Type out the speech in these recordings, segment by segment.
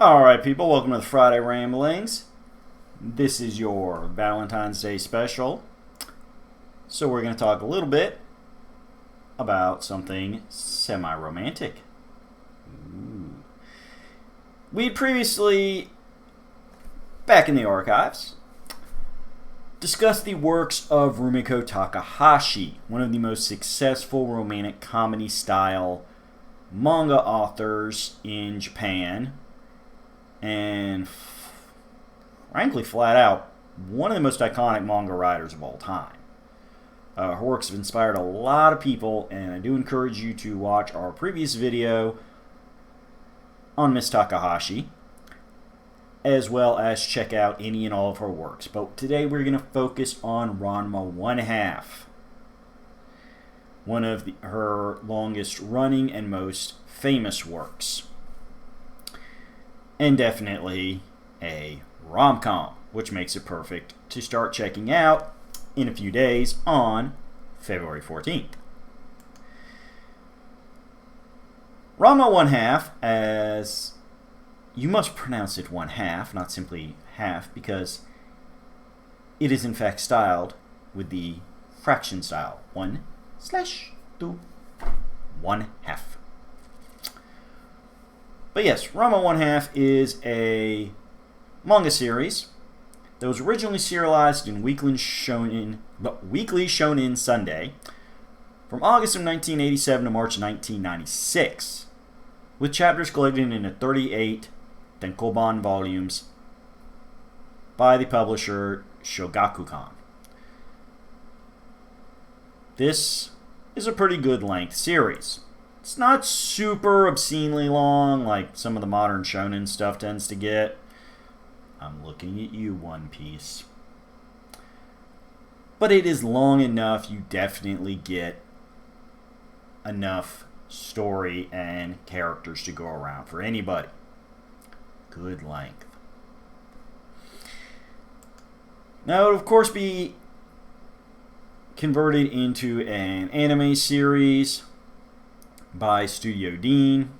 Alright, people, welcome to the Friday Ramblings. This is your Valentine's Day special. So, we're going to talk a little bit about something semi-romantic. We had previously, back in the archives, discussed the works of Rumiko Takahashi, one of the most successful romantic comedy style manga authors in Japan. And frankly, flat out, one of the most iconic manga writers of all time. Her works have inspired a lot of people, and I do encourage you to watch our previous video on Miss Takahashi, as well as check out any and all of her works. But today we're going to focus on Ranma 1/2, one of her longest running and most famous works. And definitely a rom-com, which makes it perfect to start checking out in a few days on February 14th. Ranma 1/2, as you must pronounce it 1/2, not simply half, because it is in fact styled with the fraction style, 1/2, 1/2. But yes, Ranma 1/2 is a manga series that was originally serialized in Weekly Shonen Sunday from August of 1987 to March 1996, with chapters collected into 38 Tenkoban volumes by the publisher Shogakukan. This is a pretty good length series. It's not super obscenely long like some of the modern shonen stuff tends to get. I'm looking at you, One Piece. But it is long enough, you definitely get enough story and characters to go around for anybody. Good length. Now, it would of course be converted into an anime series by Studio Dean,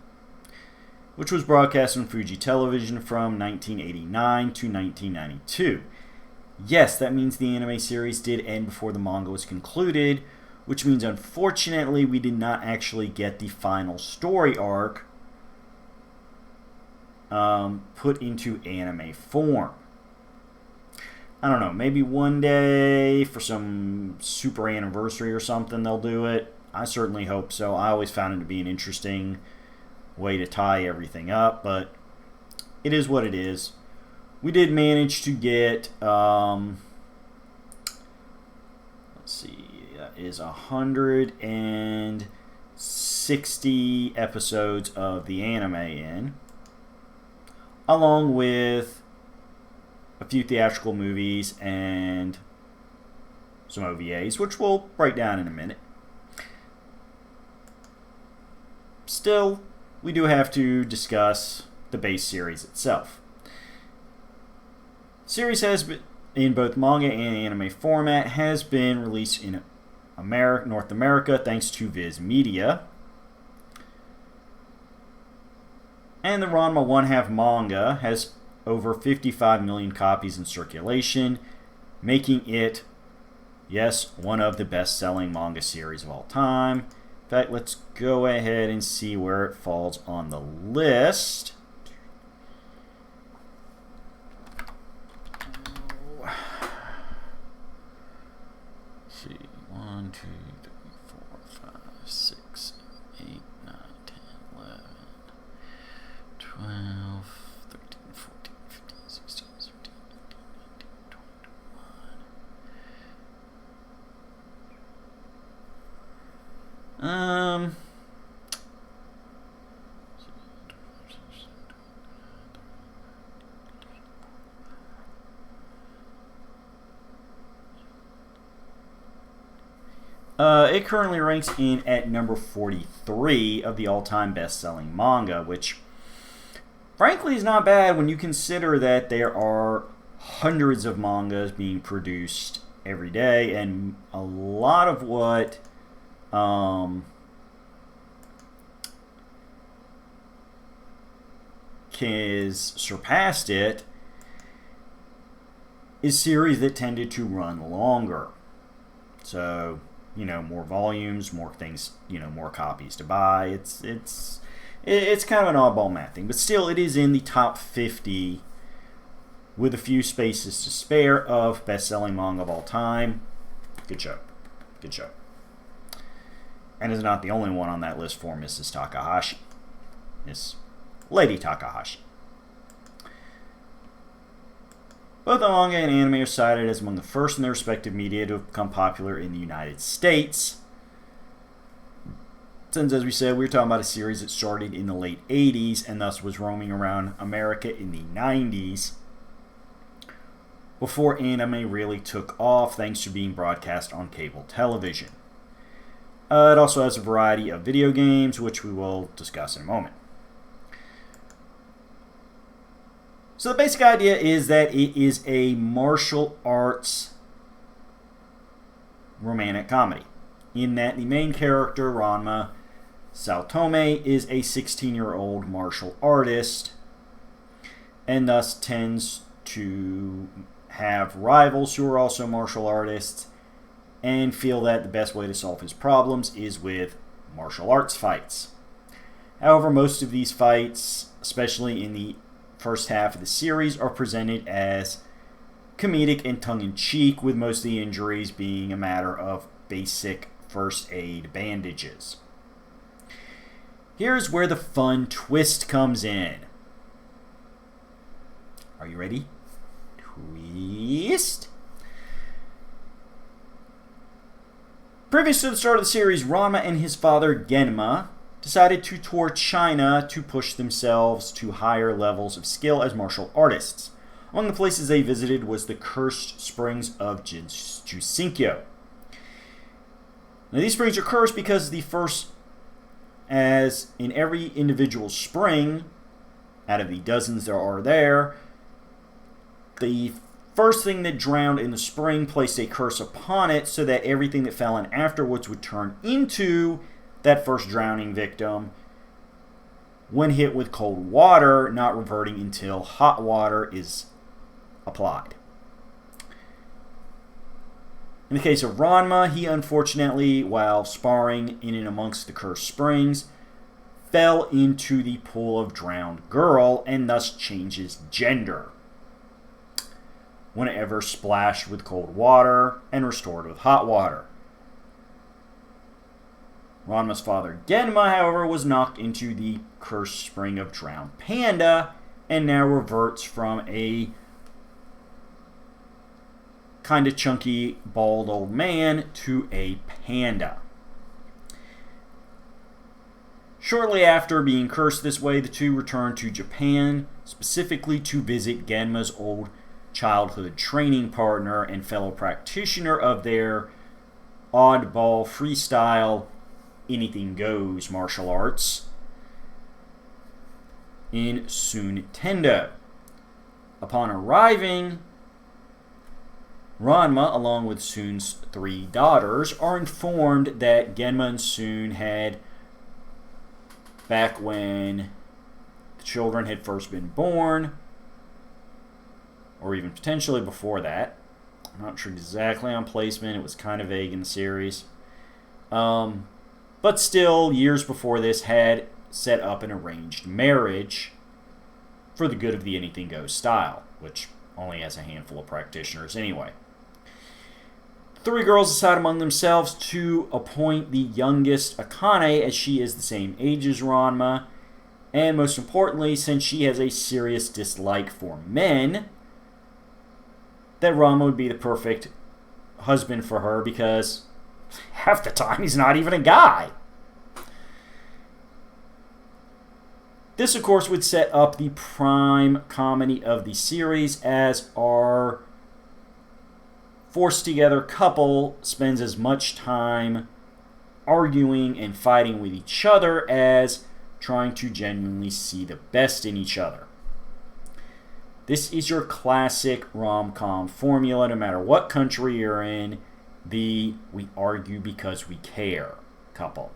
which was broadcast on Fuji Television from 1989 to 1992. Yes, that means the anime series did end before the manga was concluded, which means unfortunately we did not actually get the final story arc put into anime form. I don't know, maybe one day for some super anniversary or something they'll do it. I certainly hope so. I always found it to be an interesting way to tie everything up, but it is what it is. We did manage to get, let's see, that is 160 episodes of the anime in, along with a few theatrical movies and some OVAs, which we'll break down in a minute. Still, we do have to discuss the base series itself. The series has been, in both manga and anime format, has been released in North America thanks to Viz Media. And the Ranma 1/2 manga has over 55 million copies in circulation, making it, yes, one of the best-selling manga series of all time. In fact, let's go ahead and see where it falls on the list. Let's see, 1, 2, 3, 4, 5, 6, 7, 8, 9, 10, 11, 12, 13, 14, 15, 16, 17, 18, 19, 20, 21. It currently ranks in at number 43 of the all-time best-selling manga, which frankly is not bad when you consider that there are hundreds of mangas being produced every day, and a lot of what has surpassed it is series that tended to run longer. So, more volumes, more things, more copies to buy. It's kind of an oddball math thing, but still it is in the top 50 with a few spaces to spare of best-selling manga of all time. Good show. Good show. And is not the only one on that list for Mrs. Takahashi. Miss Lady Takahashi. Both the manga and anime are cited as among the first in their respective media to become popular in the United States. Since, as we said, we were talking about a series that started in the late 80s and thus was roaming around America in the 90s before anime really took off thanks to being broadcast on cable television. It also has a variety of video games, which we will discuss in a moment. So the basic idea is that it is a martial arts romantic comedy, in that the main character, Ranma Saotome, is a 16-year-old martial artist and thus tends to have rivals who are also martial artists and feel that the best way to solve his problems is with martial arts fights. However, most of these fights, especially in the first half of the series, are presented as comedic and tongue-in-cheek, with most of the injuries being a matter of basic first aid bandages. Here's where the fun twist comes in. Are you ready? Twist. Previous to the start of the series, Ranma and his father, Genma, decided to tour China to push themselves to higher levels of skill as martial artists. Among the places they visited was the cursed springs of Jusinkyo. Now, these springs are cursed because as in every individual spring, out of the dozens there are there, the first thing that drowned in the spring placed a curse upon it so that everything that fell in afterwards would turn into that first drowning victim when hit with cold water, not reverting until hot water is applied. In the case of Ranma, he unfortunately, while sparring in and amongst the cursed springs, fell into the pool of drowned girl and thus changes gender whenever splashed with cold water and restored with hot water. Ranma's father, Genma, however, was knocked into the cursed spring of drowned panda and now reverts from a kind of chunky, bald old man to a panda. Shortly after being cursed this way, the two returned to Japan, specifically to visit Genma's old childhood training partner and fellow practitioner of their oddball freestyle anything goes martial arts in Suntendo. Upon arriving, Ranma, along with Sun's 3 daughters, are informed that Genma and Sun had, back when the children had first been born, or even potentially before that. I'm not sure exactly on placement. It was kind of vague in the series. But still, years before this, had set up an arranged marriage for the good of the anything goes style, which only has a handful of practitioners anyway. The 3 girls decide among themselves to appoint the youngest Akane, as she is the same age as Ranma, and most importantly, since she has a serious dislike for men, that Ranma would be the perfect husband for her because half the time he's not even a guy. This, of course, would set up the prime comedy of the series, as our forced together couple spends as much time arguing and fighting with each other as trying to genuinely see the best in each other. This is your classic rom-com formula, no matter what country you're in, the we argue because we care couple.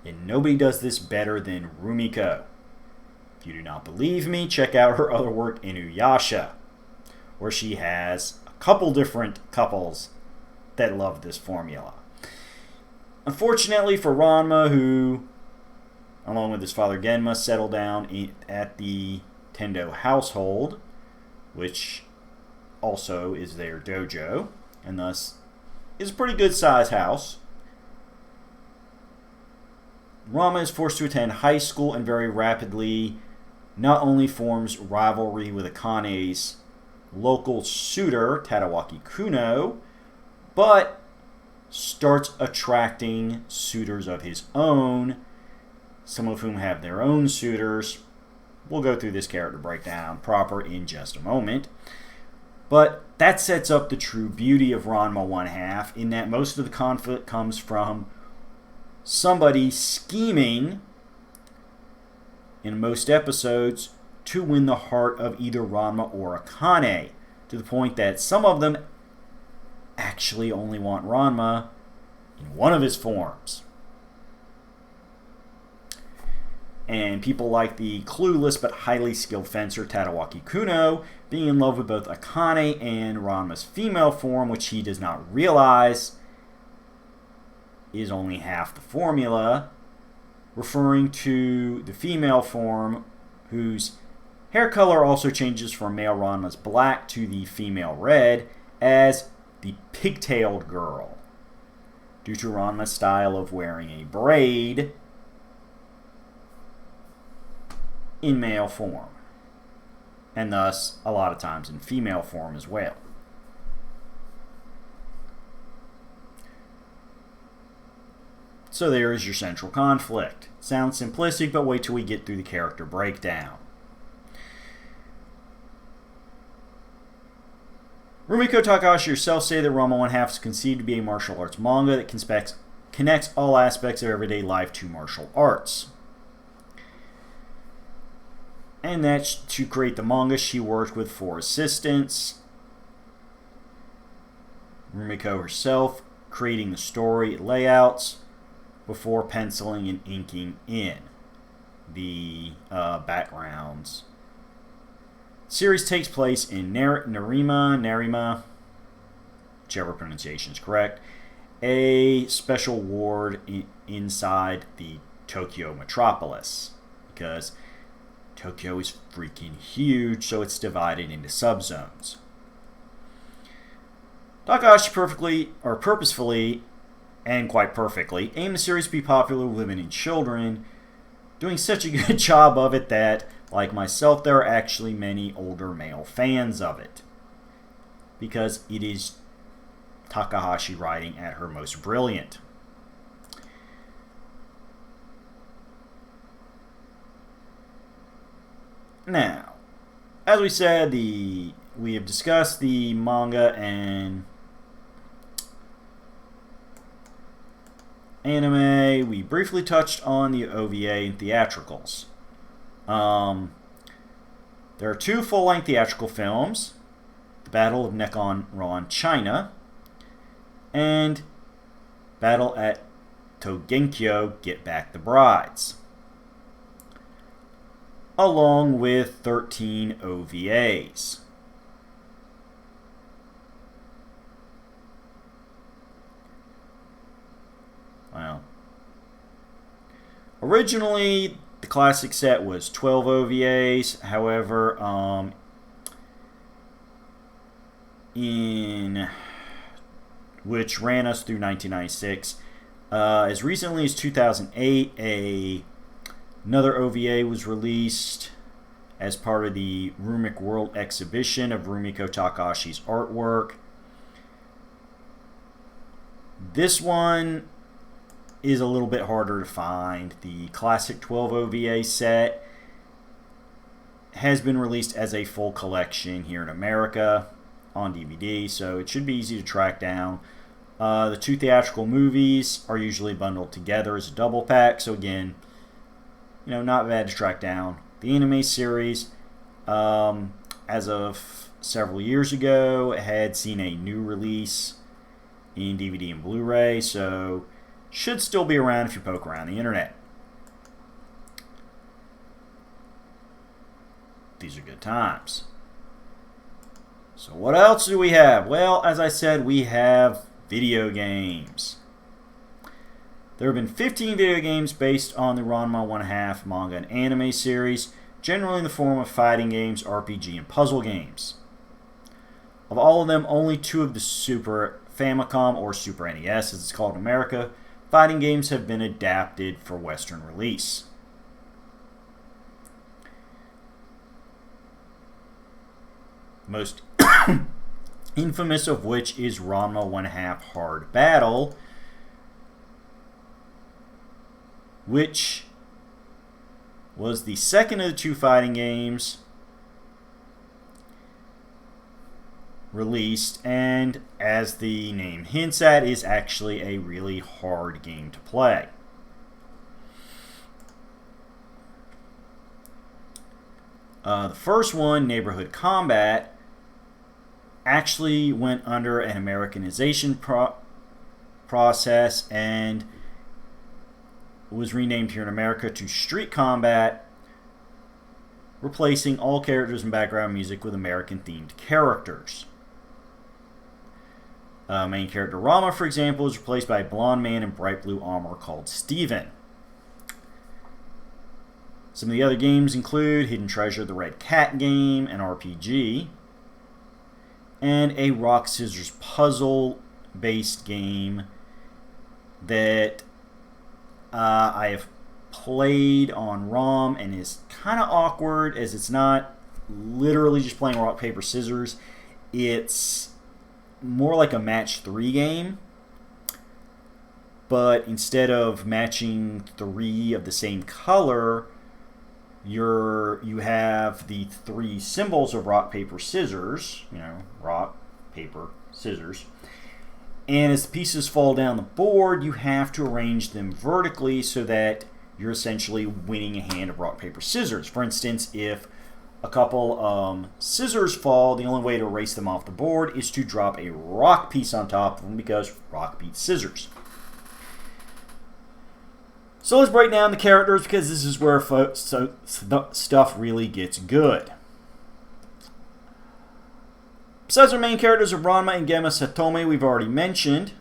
And nobody does this better than Rumiko. If you do not believe me, check out her other work, Inuyasha, where she has a couple different couples that love this formula. Unfortunately for Ranma, who, along with his father Genma, settled down at the Tendo household, which also is their dojo, and thus is a pretty good sized house. Ranma is forced to attend high school and very rapidly not only forms rivalry with Akane's local suitor, Tadawaki Kuno, but starts attracting suitors of his own, some of whom have their own suitors. We'll go through this character breakdown proper in just a moment. But that sets up the true beauty of Ranma 1/2, in that most of the conflict comes from somebody scheming, in most episodes, to win the heart of either Ranma or Akane, to the point that some of them actually only want Ranma in one of his forms. And people like the clueless but highly skilled fencer Tadawaki Kuno being in love with both Akane and Ranma's female form, which he does not realize is only half the formula, referring to the female form whose hair color also changes from male Ranma's black to the female red as the pigtailed girl, due to Ranma's style of wearing a braid in male form, and thus a lot of times in female form as well. So there is your central conflict. Sounds simplistic, but wait till we get through the character breakdown. Rumiko Takahashi herself say that Ranma 1/2 is conceived to be a martial arts manga that connects all aspects of everyday life to martial arts. And that to create the manga, she worked with 4 assistants. Rumiko herself creating the story layouts before penciling and inking in the backgrounds. The series takes place in Narima, whichever pronunciation is correct, a special ward inside the Tokyo metropolis, because Tokyo is freaking huge, so it's divided into subzones. Takahashi purposefully, and quite perfectly, aimed the series to be popular with women and children, doing such a good job of it that, like myself, there are actually many older male fans of it, because it is Takahashi writing at her most brilliant. Now, as we said, we have discussed the manga and anime. We briefly touched on the OVA and theatricals. There are 2 full-length theatrical films, The Battle of Nekonron, China, and Battle at Togenkyo, Get Back the Brides, along with 13 OVAs. Well, originally the classic set was 12 OVAs. However, in which ran us through 1996. As recently as 2008, another OVA was released as part of the Rumik World exhibition of Rumiko Takahashi's artwork. This one is a little bit harder to find. The classic 12 OVA set has been released as a full collection here in America on DVD, so it should be easy to track down. The 2 theatrical movies are usually bundled together as a double pack, so again, not bad to track down. The anime series, as of several years ago, had seen a new release in DVD and Blu-ray, so should still be around if you poke around the internet. these are good times. So what else do we have? Well, as I said, we have video games. There have been 15 video games based on the Ranma 1/2 manga and anime series, generally in the form of fighting games, RPG, and puzzle games. Of all of them, only 2 of the Super Famicom, or Super NES as it's called in America, fighting games have been adapted for Western release. Most infamous of which is Ranma 1/2 Hard Battle, which was the second of the 2 fighting games released, and as the name hints at, is actually a really hard game to play. The first one, Neighborhood Combat, actually went under an Americanization process and was renamed here in America to Street Combat, replacing all characters and background music with American-themed characters. Main character Rama, for example, is replaced by a blonde man in bright blue armor called Steven. Some of the other games include Hidden Treasure, the Red Cat game, an RPG, and a rock, scissors, puzzle-based game that I have played on ROM and is kind of awkward, as it's not literally just playing rock, paper, scissors. It's more like a match 3 game, but instead of matching 3 of the same color, you have the 3 symbols of rock, paper, scissors, rock, paper, scissors, and as the pieces fall down the board, you have to arrange them vertically so that you're essentially winning a hand of rock, paper, scissors. For instance, if a couple scissors fall, the only way to erase them off the board is to drop a rock piece on top of them, because rock beats scissors. So let's break down the characters, because this is where stuff really gets good. Besides our main characters of Ranma and Genma Satome, we've already mentioned,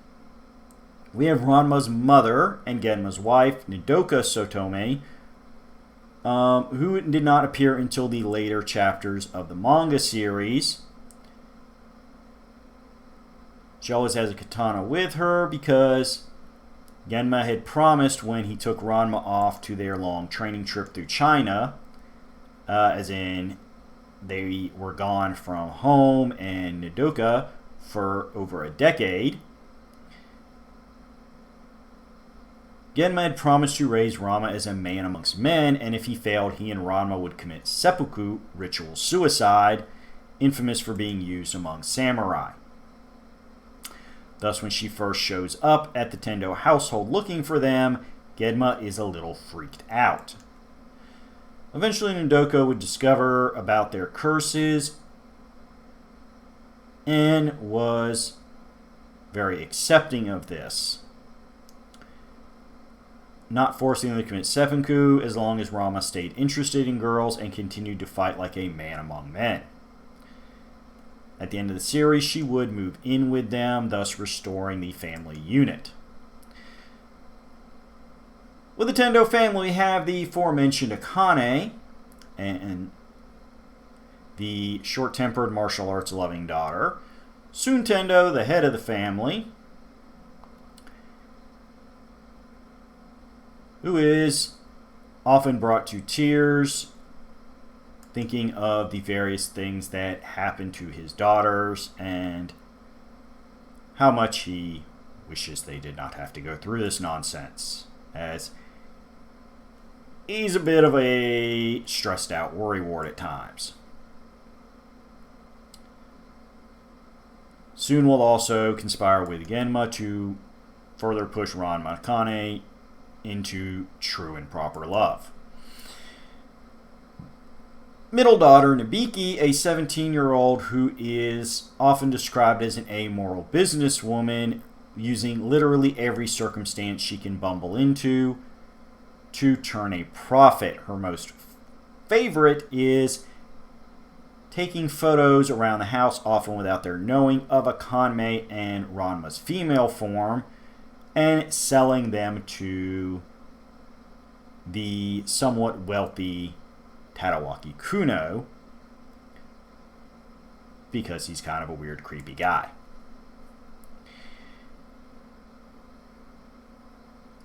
we have Ranma's mother and Genma's wife, Nodoka Satome, who did not appear until the later chapters of the manga series. She always has a katana with her because Genma had promised, when he took Ranma off to their long training trip through China, as in they were gone from home and Nodoka for over a decade, Genma had promised to raise Ranma as a man amongst men, and if he failed, he and Ranma would commit seppuku, ritual suicide, infamous for being used among samurai. Thus, when she first shows up at the Tendo household looking for them, Genma is a little freaked out. Eventually, Nodoka would discover about their curses and was very accepting of this, not forcing them to commit seppuku as long as Ranma stayed interested in girls and continued to fight like a man among men. At the end of the series, she would move in with them, thus restoring the family unit. With the Tendo family, we have the aforementioned Akane and the short-tempered martial arts loving daughter, Sun Tendo, the head of the family, who is often brought to tears thinking of the various things that happened to his daughters and how much he wishes they did not have to go through this nonsense, as he's a bit of a stressed out worrywart at times. Soon will also conspire with Genma to further push Ranma Akane into true and proper love. Middle daughter Nabiki, a 17-year-old who is often described as an amoral businesswoman, using literally every circumstance she can bumble into to turn a profit. Her most favorite is taking photos around the house, often without their knowing, of Akane and Ranma's female form, and selling them to the somewhat wealthy Tadawaki Kuno, because he's kind of a weird, creepy guy.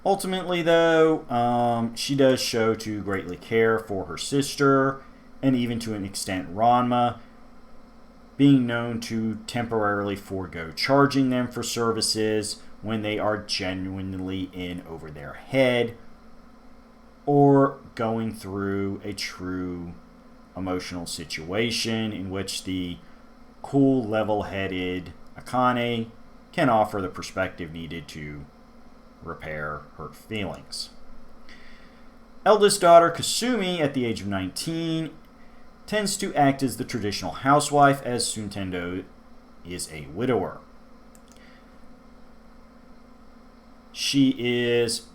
Ultimately, though, she does show to greatly care for her sister, and even to an extent Ranma, being known to temporarily forego charging them for services when they are genuinely in over their head, or going through a true emotional situation in which the cool, level-headed Akane can offer the perspective needed to repair hurt feelings. Eldest daughter Kasumi, at the age of 19, tends to act as the traditional housewife, as Suntendo is a widower. She is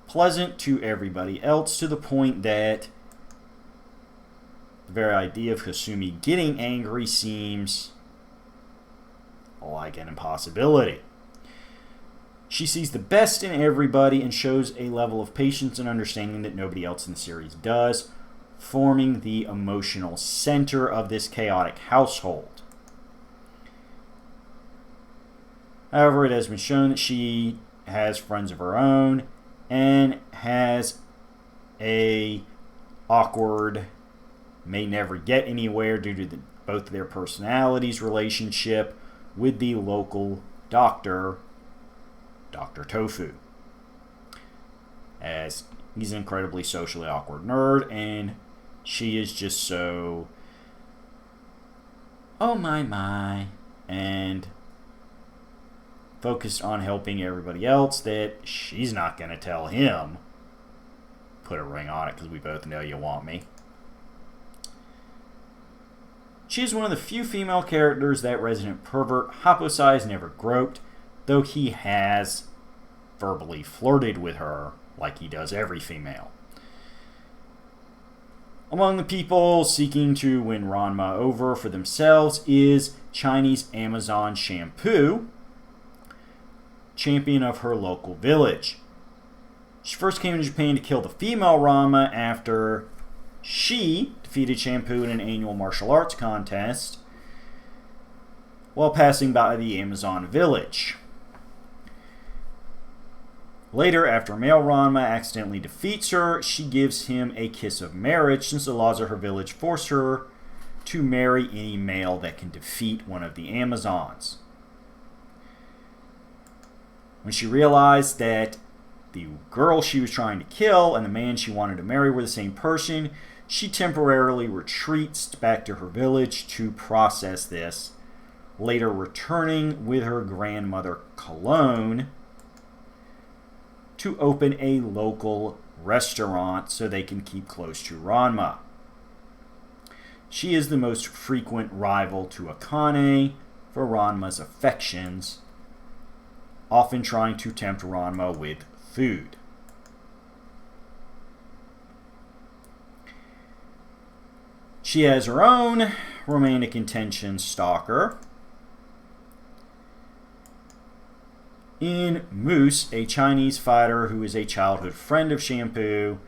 pleasant to everybody else, to the point that the very idea of Kasumi getting angry seems like an impossibility. She sees the best in everybody and shows a level of patience and understanding that nobody else in the series does, forming the emotional center of this chaotic household. However, it has been shown that she has friends of her own and has a awkward, may never get anywhere due to both their personalities, relationship with the local doctor, Dr. Tofu, as he's an incredibly socially awkward nerd, and she is just so, oh my, and focused on helping everybody else that she's not going to tell him, put a ring on it because we both know you want me. She is one of the few female characters that resident pervert Happosai has never groped, though he has verbally flirted with her like he does every female. Among the people seeking to win Ranma over for themselves is Chinese Amazon Shampoo, champion of her local village. She first came to Japan to kill the female Ranma after she defeated Shampoo in an annual martial arts contest while passing by the Amazon village. Later, after male Ranma accidentally defeats her, she gives him a kiss of marriage, since the laws of her village force her to marry any male that can defeat one of the Amazons. When she realized that the girl she was trying to kill and the man she wanted to marry were the same person, she temporarily retreats back to her village to process this, later returning with her grandmother Cologne to open a local restaurant so they can keep close to Ranma. She is the most frequent rival to Akane for Ranma's affections, often trying to tempt Ranma with food. She has her own romantic intention stalker in Moose, a Chinese fighter who is a childhood friend of Shampoo.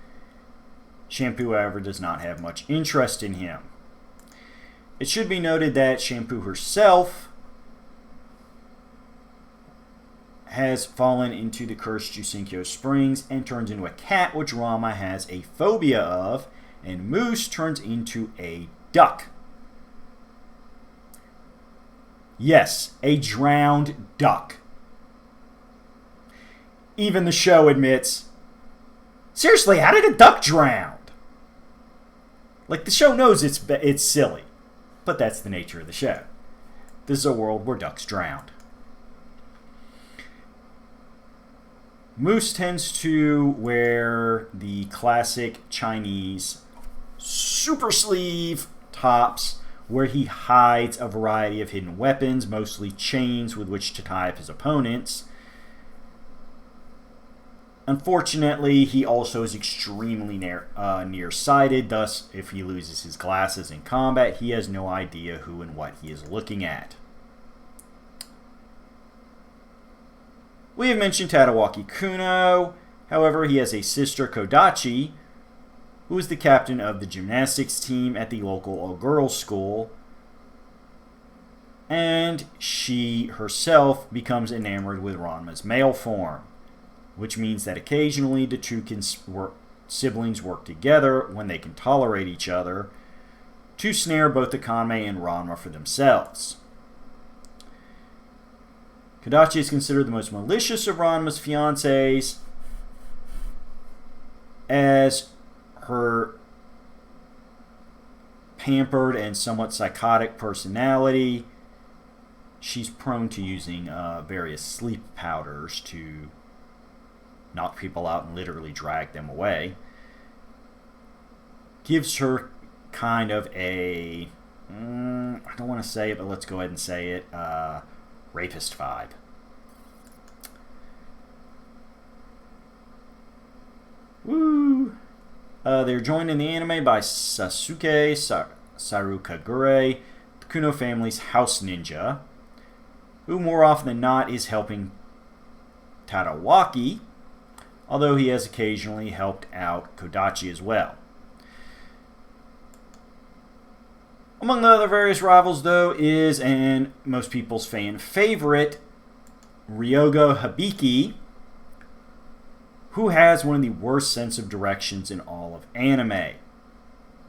Shampoo, however, does not have much interest in him. It should be noted that Shampoo herself has fallen into the cursed Jusenkyo Springs and turns into a cat, which Ranma has a phobia of, and Moose turns into a duck. Yes, a drowned duck. Even the show admits, seriously, how did a duck drown? Like, the show knows it's silly, but that's the nature of the show. This is a world where ducks drowned. Moose tends to wear the classic Chinese super sleeve tops, where he hides a variety of hidden weapons, mostly chains with which to tie up his opponents. Unfortunately, he also is extremely nearsighted, thus, if he loses his glasses in combat, he has no idea who and what he is looking at. We have mentioned Tadawaki Kuno. However, he has a sister, Kodachi, who is the captain of the gymnastics team at the local all-girls school, and she herself becomes enamored with Ranma's male form, which means that occasionally the two siblings work together when they can tolerate each other to snare both Akane and Ranma for themselves. Kodachi is considered the most malicious of Ranma's fiancés, as her pampered and somewhat psychotic personality. She's prone to using various sleep powders to knock people out and literally drag them away. Gives her kind of a, I don't want to say it, but let's go ahead and say it, rapist vibe. Woo! They're joined in the anime by Sasuke Sarukagure, the Kuno family's house ninja, who more often than not is helping Tadawaki, although he has occasionally helped out Kodachi as well. Among the other various rivals, though, is, and most people's fan favorite, Ryoga Hibiki, who has one of the worst sense of directions in all of anime.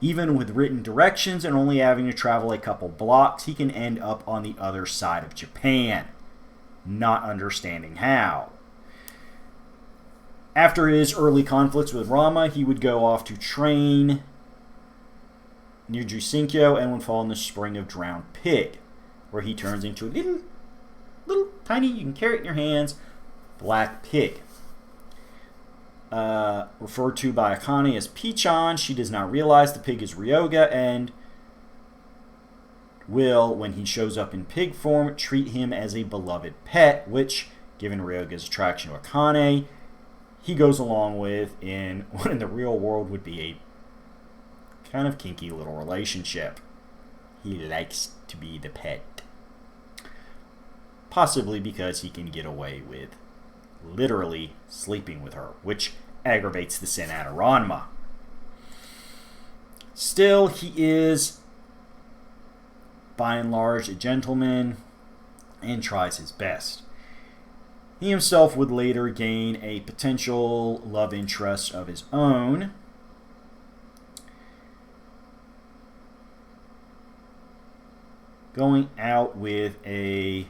Even with written directions and only having to travel a couple blocks, he can end up on the other side of Japan, not understanding how. After his early conflicts with Ranma, he would go off to train near Jusenkyo and would fall in the spring of Drowned Pig, where he turns into a little tiny, you can carry it in your hands, black pig. Referred to by Akane as Pichan, she does not realize the pig is Ryoga and will, when he shows up in pig form, treat him as a beloved pet, which, given Ryoga's attraction to Akane, he goes along with in what in the real world would be a kind of kinky little relationship. He likes to be the pet. Possibly because he can get away with literally sleeping with her, which aggravates the sin out of Ranma. Still, he is, by and large, a gentleman and tries his best. He himself would later gain a potential love interest of his own, going out with a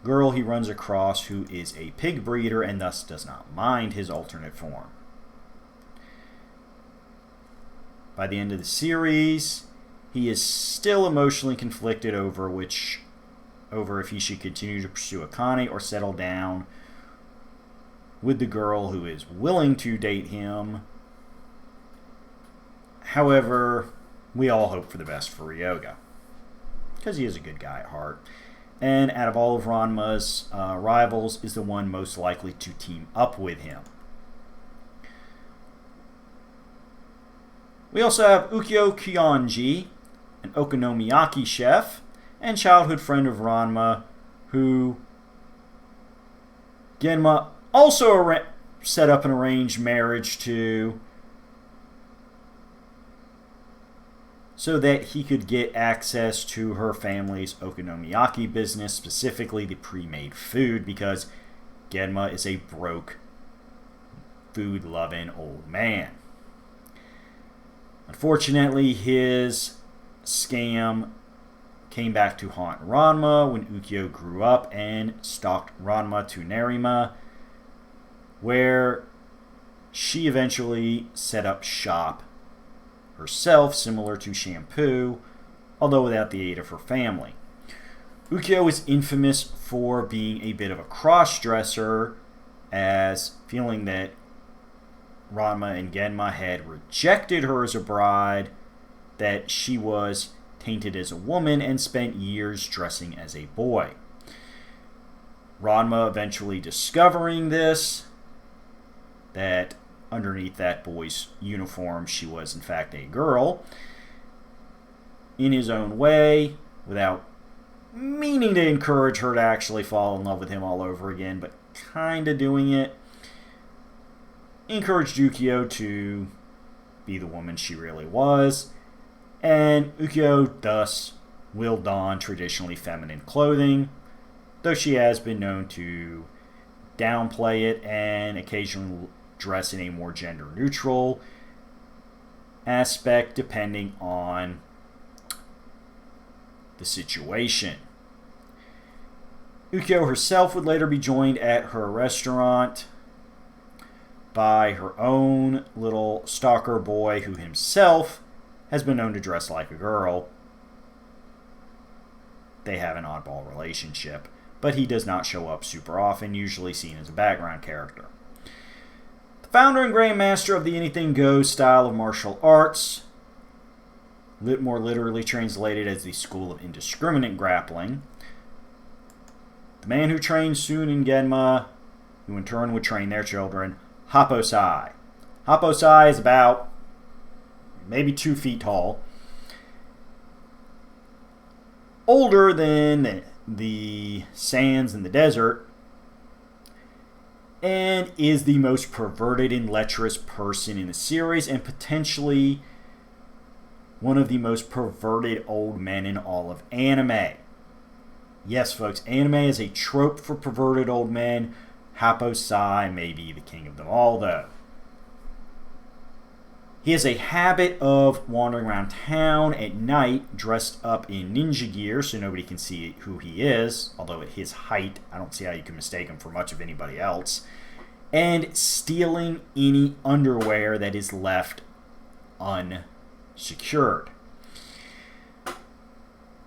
girl he runs across who is a pig breeder and thus does not mind his alternate form. By the end of the series, he is still emotionally conflicted over if he should continue to pursue Akane or settle down with the girl who is willing to date him. However, we all hope for the best for Ryoga, because he is a good guy at heart. And out of all of Ranma's rivals, is the one most likely to team up with him. We also have Ukyo Kyonji, an okonomiyaki chef, and childhood friend of Ranma, who Genma also set up an arranged marriage to, so that he could get access to her family's okonomiyaki business, specifically the pre-made food, because Genma is a broke, food-loving old man. Unfortunately, his scam came back to haunt Ranma when Ukyo grew up and stalked Ranma to Nerima, where she eventually set up shop herself, similar to Shampoo, although without the aid of her family. Ukyo is infamous for being a bit of a cross-dresser, as feeling that Ranma and Genma had rejected her as a bride, that she was tainted as a woman and spent years dressing as a boy. Ranma eventually discovering this that underneath that boy's uniform she was in fact a girl, in his own way, without meaning to encourage her to actually fall in love with him all over again, but kind of doing it, encouraged Ukyo to be the woman she really was, and Ukyo thus will don traditionally feminine clothing, though she has been known to downplay it and occasionally dress in a more gender-neutral aspect depending on the situation. Ukyo herself would later be joined at her restaurant by her own little stalker boy who himself has been known to dress like a girl. They have an oddball relationship, but he does not show up super often, usually seen as a background character. The founder and grandmaster of the anything goes style of martial arts, more literally translated as the school of indiscriminate grappling. The man who trained Sun and Genma, who in turn would train their children, Happosai. Happosai is about maybe 2 feet tall, older than the sands in the desert, and is the most perverted and lecherous person in the series, and potentially one of the most perverted old men in all of anime. Yes, folks, anime is a trope for perverted old men. Happosai may be the king of them all, though. He has a habit of wandering around town at night dressed up in ninja gear so nobody can see who he is, although at his height, I don't see how you can mistake him for much of anybody else, and stealing any underwear that is left unsecured.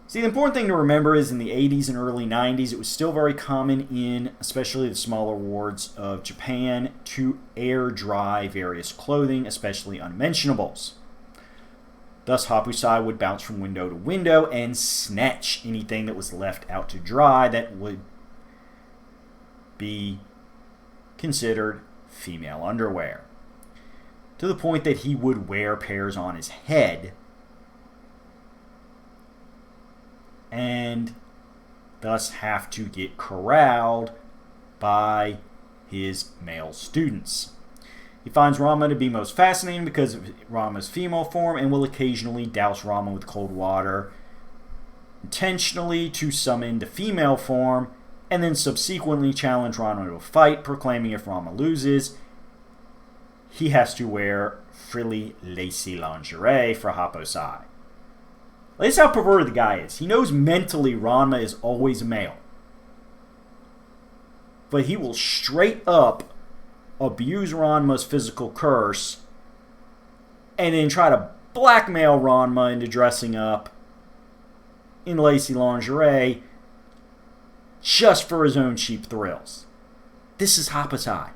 See, the important thing to remember is in the 80s and early 90s, it was still very common in especially the smaller wards of Japan to air dry various clothing, especially unmentionables. Thus, Happosai would bounce from window to window and snatch anything that was left out to dry that would be considered female underwear. To the point that he would wear pairs on his head and thus have to get corralled by his male students. He finds Ranma to be most fascinating because of Ranma's female form and will occasionally douse Ranma with cold water intentionally to summon the female form, and then subsequently challenge Ranma to a fight, proclaiming if Ranma loses, he has to wear frilly, lacy lingerie for Happosai. This is how perverted the guy is. He knows mentally Ranma is always a male. But he will straight up abuse Ranma's physical curse and then try to blackmail Ranma into dressing up in lacy lingerie just for his own cheap thrills. This is Happosai.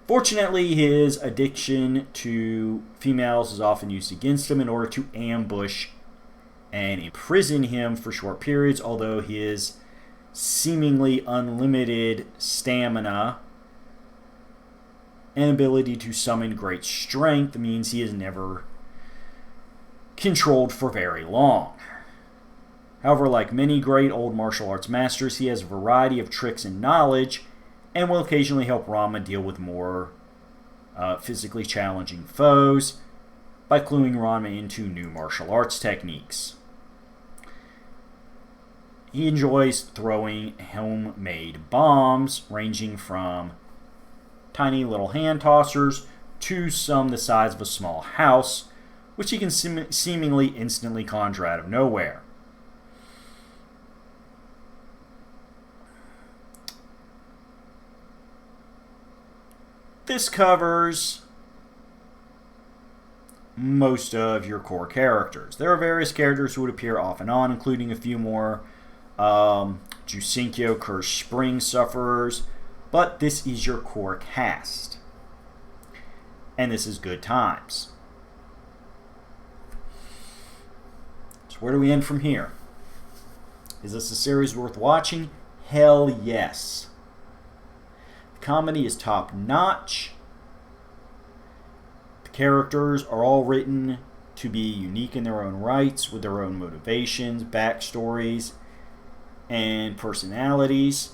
Fortunately, his addiction to females is often used against him in order to ambush and imprison him for short periods, although his seemingly unlimited stamina and ability to summon great strength means he is never controlled for very long. However, like many great old martial arts masters, he has a variety of tricks and knowledge and will occasionally help Ranma deal with more physically challenging foes by cluing Ranma into new martial arts techniques. He enjoys throwing homemade bombs, ranging from tiny little hand tossers to some the size of a small house, which he can seemingly instantly conjure out of nowhere. This covers most of your core characters. There are various characters who would appear off and on, including a few more Jusenkyo Curse Spring sufferers, but this is your core cast. And this is good times. So where do we end from here? Is this a series worth watching? Hell yes. The comedy is top notch. The characters are all written to be unique in their own rights, with their own motivations, backstories, and personalities.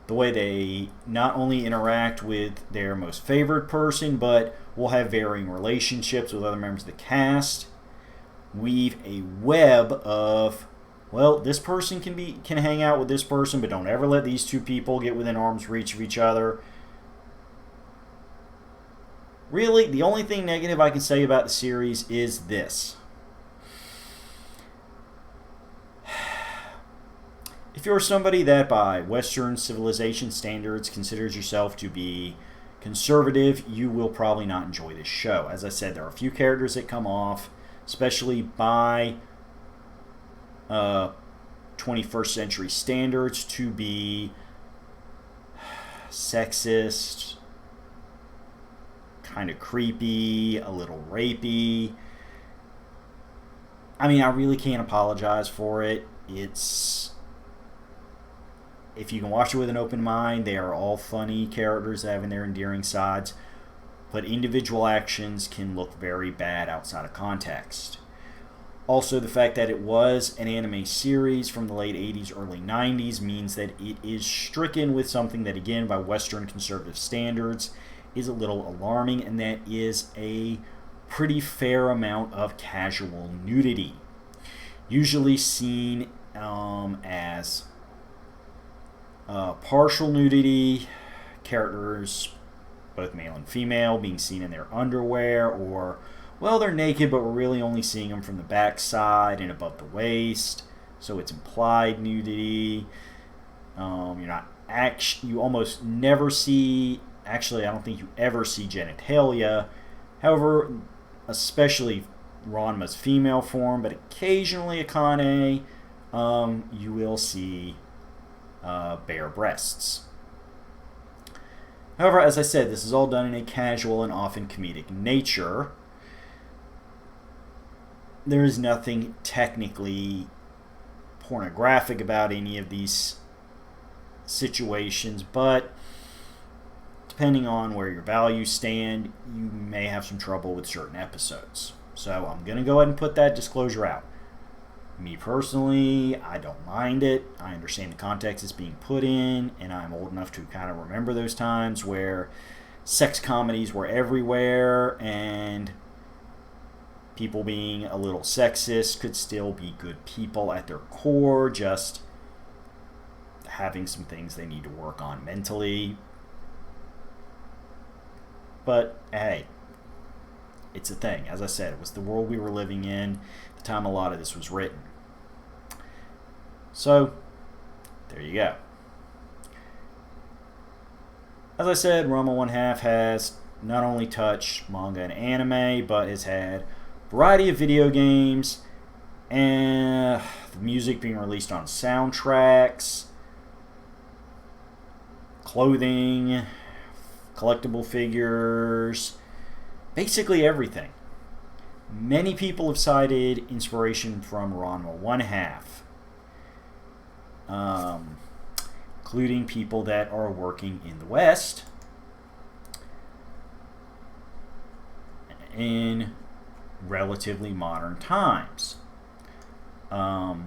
The way they not only interact with their most favored person, but will have varying relationships with other members of the cast. Weave a web of, well, this person can hang out with this person, but don't ever let these two people get within arm's reach of each other. Really, the only thing negative I can say about the series is this. If you're somebody that by Western civilization standards considers yourself to be conservative, you will probably not enjoy this show. As I said, there are a few characters that come off, especially by 21st century standards, to be sexist, kind of creepy, a little rapey. I mean, I really can't apologize for it. If you can watch it with an open mind, they are all funny characters having their endearing sides, but individual actions can look very bad outside of context. Also, the fact that it was an anime series from the late 80s, early 90s means that it is stricken with something that, again, by Western conservative standards, is a little alarming, and that is a pretty fair amount of casual nudity. Usually seen as partial nudity, characters, both male and female, being seen in their underwear, or, well, they're naked, but we're really only seeing them from the backside and above the waist, so it's implied nudity. You almost never see, actually, I don't think you ever see genitalia. However, especially Ranma's female form, but occasionally Akane, you will see bare breasts. However, as I said, this is all done in a casual and often comedic nature. There is nothing technically pornographic about any of these situations, but depending on where your values stand, you may have some trouble with certain episodes. So I'm going to go ahead and put that disclosure out. Me personally, I don't mind it. I understand the context it's being put in, and I'm old enough to kind of remember those times where sex comedies were everywhere, and people being a little sexist could still be good people at their core, just having some things they need to work on mentally. But hey, it's a thing. As I said, it was the world we were living in, the time a lot of this was written. So, there you go. As I said, Ranma 1/2 has not only touched manga and anime, but has had a variety of video games, and the music being released on soundtracks, clothing, collectible figures, basically everything. Many people have cited inspiration from Ranma 1/2. Including people that are working in the West in relatively modern times. Let me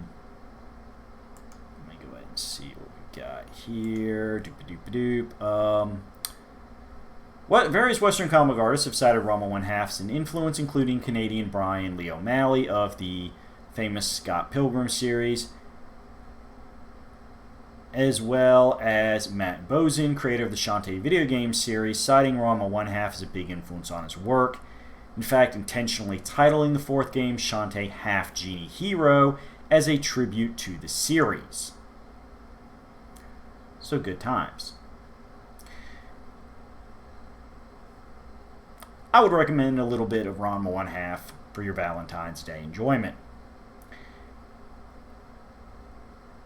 go ahead and see what we got here. What various Western comic artists have cited Ranma 1/2 as an influence, including Canadian Brian Lee O'Malley of the famous Scott Pilgrim series, as well as Matt Bozin, creator of the Shantae video game series, citing Ranma 1/2 as a big influence on his work. In fact, intentionally titling the fourth game Shantae Half Genie Hero as a tribute to the series. So good times. I would recommend a little bit of Ranma 1/2 for your Valentine's Day enjoyment.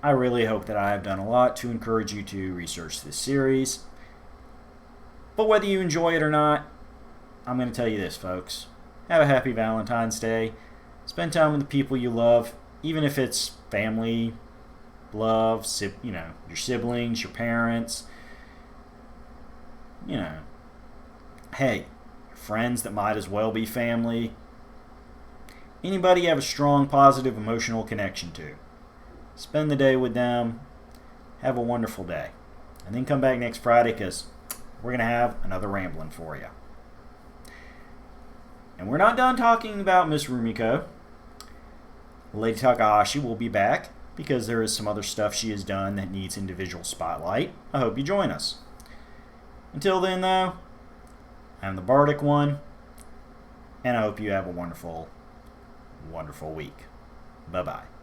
I really hope that I have done a lot to encourage you to research this series. But whether you enjoy it or not, I'm going to tell you this, folks. Have a happy Valentine's Day. Spend time with the people you love, even if it's family, love, your siblings, your parents. you know, hey, friends that might as well be family, anybody you have a strong, positive, emotional connection to. Spend the day with them. Have a wonderful day. And then come back next Friday because we're going to have another rambling for you. And we're not done talking about Miss Rumiko. Lady Takahashi will be back because there is some other stuff she has done that needs individual spotlight. I hope you join us. Until then, though, I'm the Bardic one, and I hope you have a wonderful, wonderful week. Bye-bye.